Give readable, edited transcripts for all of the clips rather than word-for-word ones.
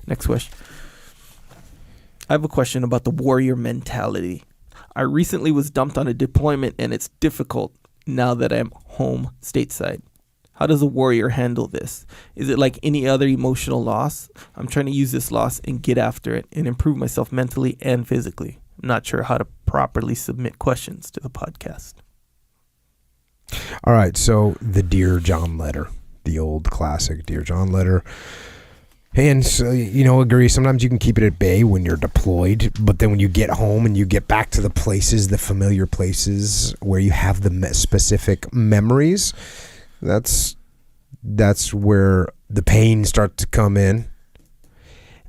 Next question. I have a question about the warrior mentality. I recently was dumped on a deployment and it's difficult now that I'm home stateside. How does a warrior handle this? Is it like any other emotional loss? I'm trying to use this loss and get after it and improve myself mentally and physically. I'm not sure how to properly submit questions to the podcast. All right, so the Dear John letter, the old classic Dear John letter. And so, agree, sometimes you can keep it at bay when you're deployed, but then when you get home and you get back to the places, the familiar places where you have the specific memories, that's where the pain starts to come in.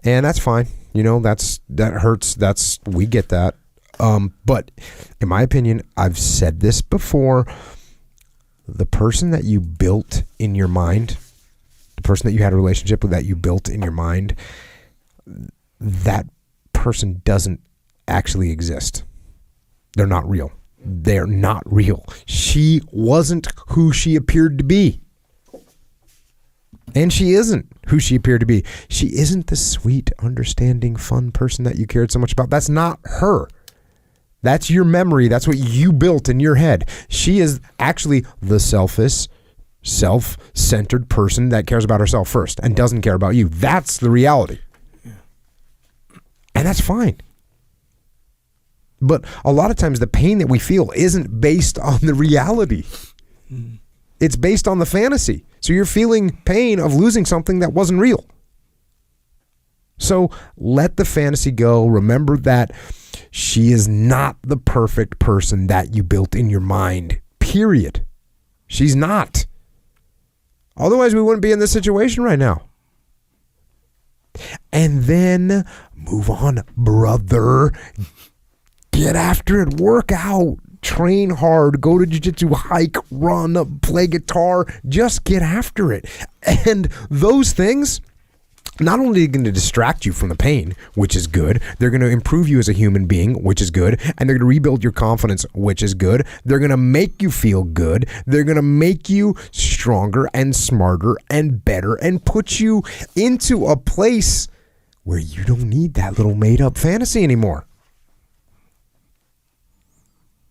And that's fine. That hurts. We get that. But in my opinion, I've said this before, the person that you built in your mind, the person that you had a relationship with that you built in your mind, that person doesn't actually exist. They're not real. They're not real. She wasn't who she appeared to be. And she isn't who she appeared to be. She isn't the sweet, understanding, fun person that you cared so much about. That's not her. That's your memory. That's what you built in your head. She is actually the selfish, self-centered person that cares about herself first and doesn't care about you. That's the reality. And that's fine. But a lot of times the pain that we feel isn't based on the reality. It's based on the fantasy. So you're feeling pain of losing something that wasn't real. So let the fantasy go. Remember that she is not the perfect person that you built in your mind, period. She's not. Otherwise, we wouldn't be in this situation right now. And then move on, brother. Get after it. Work out. Train hard. Go to jiu-jitsu, hike, run, play guitar. Just get after it. And those things, not only are going to distract you from the pain, which is good, they're going to improve you as a human being, which is good, and they're going to rebuild your confidence, which is good. They're going to make you feel good. They're going to make you stronger and smarter and better and put you into a place where you don't need that little made-up fantasy anymore.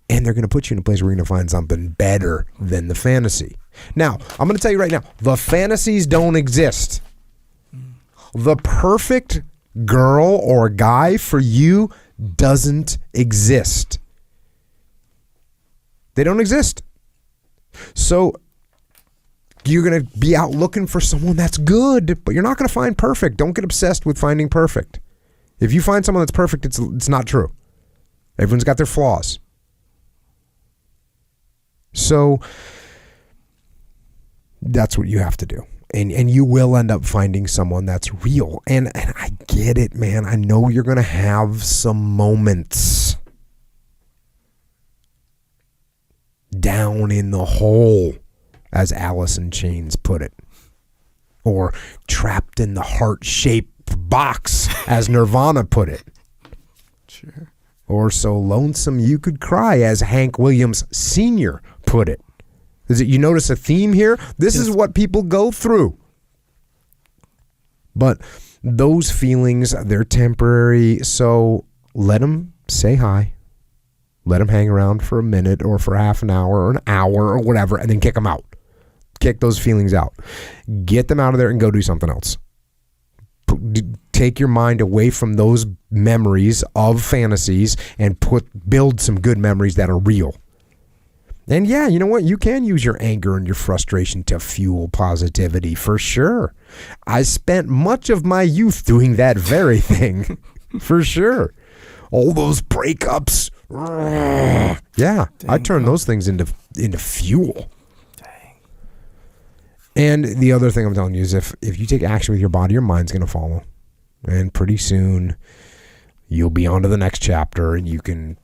And they're going to put you in a place where you're going to find something better than the fantasy. Now, I'm going to tell you right now, the fantasies don't exist. The perfect girl or guy for you doesn't exist. They don't exist. So you're going to be out looking for someone that's good, but you're not going to find perfect. Don't get obsessed with finding perfect. If you find someone that's perfect, it's not true. Everyone's got their flaws. So that's what you have to do. And you will end up finding someone that's real. And I get it, man. I know you're going to have some moments down in the hole, as Alice in Chains put it. Or trapped in the heart-shaped box, as Nirvana put it. Sure. Or so lonesome you could cry, as Hank Williams Sr. put it. Is it, you notice a theme here? This is what people go through. But those feelings, they're temporary, so let them say hi. Let them hang around for a minute or for half an hour or an hour or whatever, and then kick them out. Kick those feelings out. Get them out of there and go do something else. Take your mind away from those memories of fantasies and build some good memories that are real. And yeah, you know what? You can use your anger and your frustration to fuel positivity for sure. I spent much of my youth doing that very thing for sure. All those breakups. Yeah, dang, I turned those things into fuel. Dang. And the other thing I'm telling you is if you take action with your body, your mind's going to follow. And pretty soon you'll be on to the next chapter and you can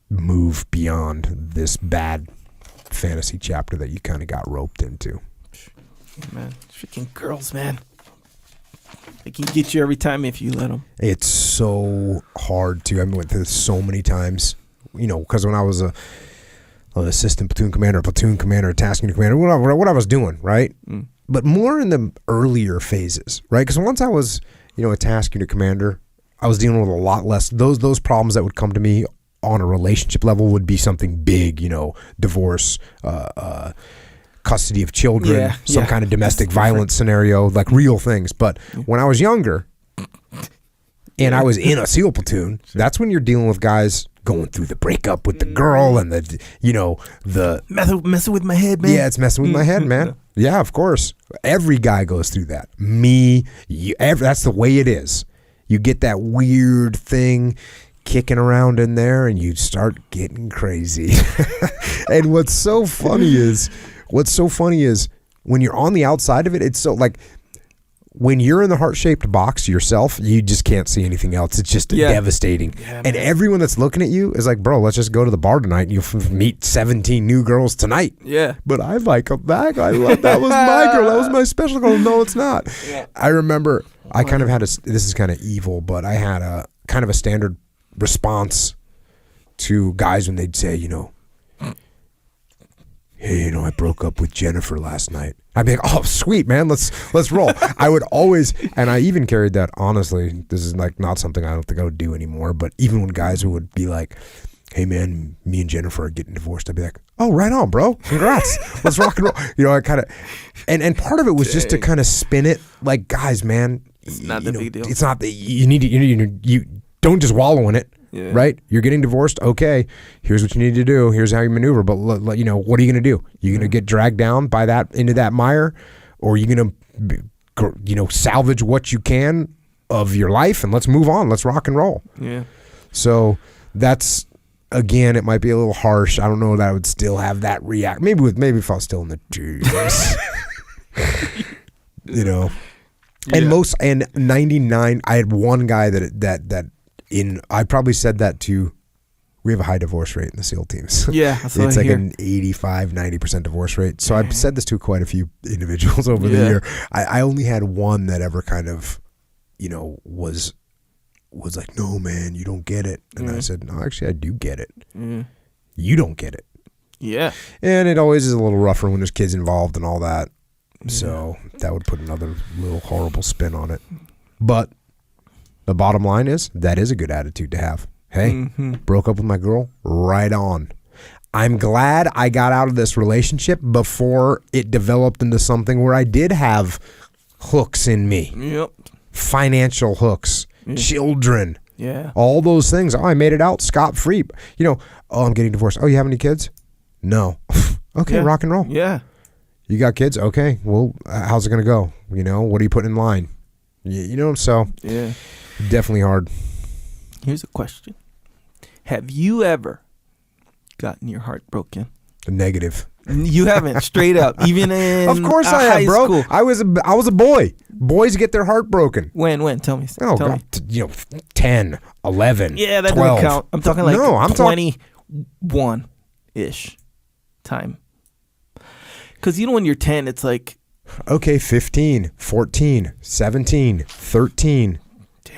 move beyond this bad fantasy chapter that you kind of got roped into. Man, freaking girls, man. They can get you every time if you let them. It's so hard to. I went through this so many times, because when I was an assistant platoon commander, a task unit commander, what I was doing, right? But more in the earlier phases, right? Because once I was a task unit commander, I was dealing with a lot less. Those problems that would come to me on a relationship level would be something big, divorce, custody of children, some kind of domestic violence scenario, like real things. But when I was younger and I was in a SEAL platoon, that's when you're dealing with guys going through the breakup with the girl and the messing with my head, man. Yeah, it's messing with my head, man. Yeah, of course. Every guy goes through that. Me, that's the way it is. You get that weird thing kicking around in there and you start getting crazy. And what's so funny is when you're on the outside of it, it's so like when you're in the heart-shaped box yourself, you just can't see anything else. It's just devastating. Yeah, and everyone that's looking at you is like, bro, let's just go to the bar tonight and you'll meet 17 new girls tonight. Yeah. But I like them back. That was my girl. That was my special girl. No, it's not. Yeah. I remember I kind of had this is kind of evil, but I had a kind of a standard response to guys when they'd say, hey, I broke up with Jennifer last night. I'd be like, oh, sweet, man, let's roll. I would always, and I even carried that, honestly, this is like not something I don't think I would do anymore, but even when guys would be like, hey, man, me and Jennifer are getting divorced, I'd be like, oh, right on, bro. Congrats. Let's rock and roll. I kind of, and part of it was just to kind of spin it like, guys, man, it's not the big deal. It's not that you don't just wallow in it. Yeah. Right? You're getting divorced. Okay. Here's what you need to do. Here's how you maneuver. But what are you going to do? You're going to get dragged down by that into that mire, or are you going to, salvage what you can of your life and let's move on. Let's rock and roll. Yeah. So that's, again, it might be a little harsh. I don't know that I would still have that react. Maybe if I was still in the dreams. And 99. I had one guy that. I probably said that to, we have a high divorce rate in the SEAL teams. Yeah. It's like an 85-90% divorce rate. So I've said this to quite a few individuals over the year. I only had one that ever kind of, was like, no, man, you don't get it. And I said, no, actually, I do get it. You don't get it. Yeah. And it always is a little rougher when there's kids involved and all that. So that would put another little horrible spin on it. But the bottom line is, that is a good attitude to have. Hey, broke up with my girl, right on. I'm glad I got out of this relationship before it developed into something where I did have hooks in me. Yep. Financial hooks, children. Yeah. All those things. Oh, I made it out scot-free. Oh, I'm getting divorced. Oh, you have any kids? No. Okay, rock and roll. Yeah. You got kids? Okay. Well, how's it going to go? What are you putting in line? So. Yeah. Definitely hard. Here's a question. Have you ever gotten your heart broken? Negative. You haven't, straight up. Even in Of course I have, bro. School. I was a boy. Boys get their heart broken. When? Tell me. Oh, Tell God. me. 10, 11, yeah, that 12. doesn't count. I'm talking like 21-ish time. Because when you're 10, it's like... Okay, 15, 14, 17, 13.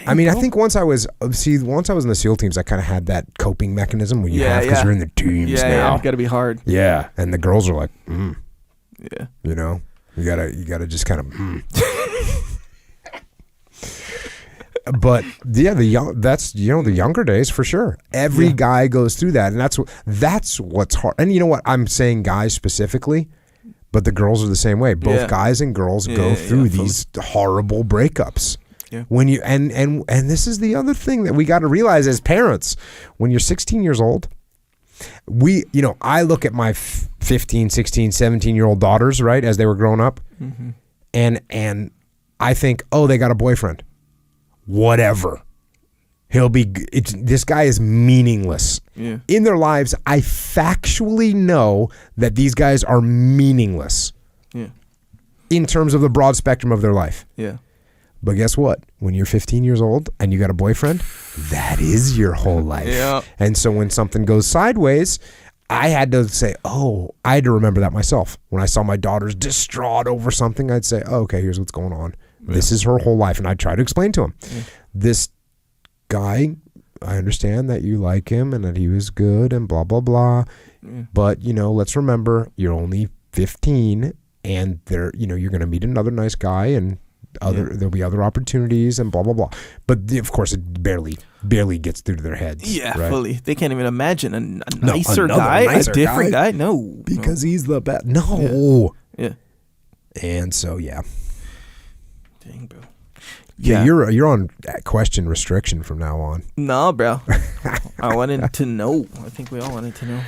I mean, I think once I was in the SEAL teams, I kind of had that coping mechanism when you have, because you're in the teams now. Yeah, it's got to be hard. Yeah, and the girls are like, Yeah. You gotta just kind of, But yeah, the younger days for sure. Every guy goes through that, and that's what's hard. And you know what? I'm saying guys specifically, but the girls are the same way. Both guys and girls go through these horrible breakups. Yeah. When you and this is the other thing that we got to realize as parents. When you're 16 years old, I look at my 15, 16, 17-year-old daughters, right, as they were growing up, and I think, oh, they got a boyfriend. Whatever. This guy is meaningless. Yeah. In their lives, I factually know that these guys are meaningless. Yeah. In terms of the broad spectrum of their life. Yeah. But guess what? When you're 15 years old and you got a boyfriend, that is your whole life. Yeah. And so when something goes sideways, I had to say, I had to remember that myself. When I saw my daughters distraught over something, I'd say, okay, here's what's going on. Yeah. This is her whole life. And I'd try to explain to him. Yeah. This guy, I understand that you like him and that he was good and blah, blah, blah. Yeah. But, let's remember, you're only 15 and you're going to meet another nice guy, and There'll be other opportunities and blah blah blah. But of course, it barely gets through to their heads. Yeah, right? fully. They can't even imagine a nicer guy, a different guy. No, because he's the best. No. Yeah. And so yeah. Dang, bro. Yeah, you're on question restriction from now on. No, bro. I wanted to know. I think we all wanted to know.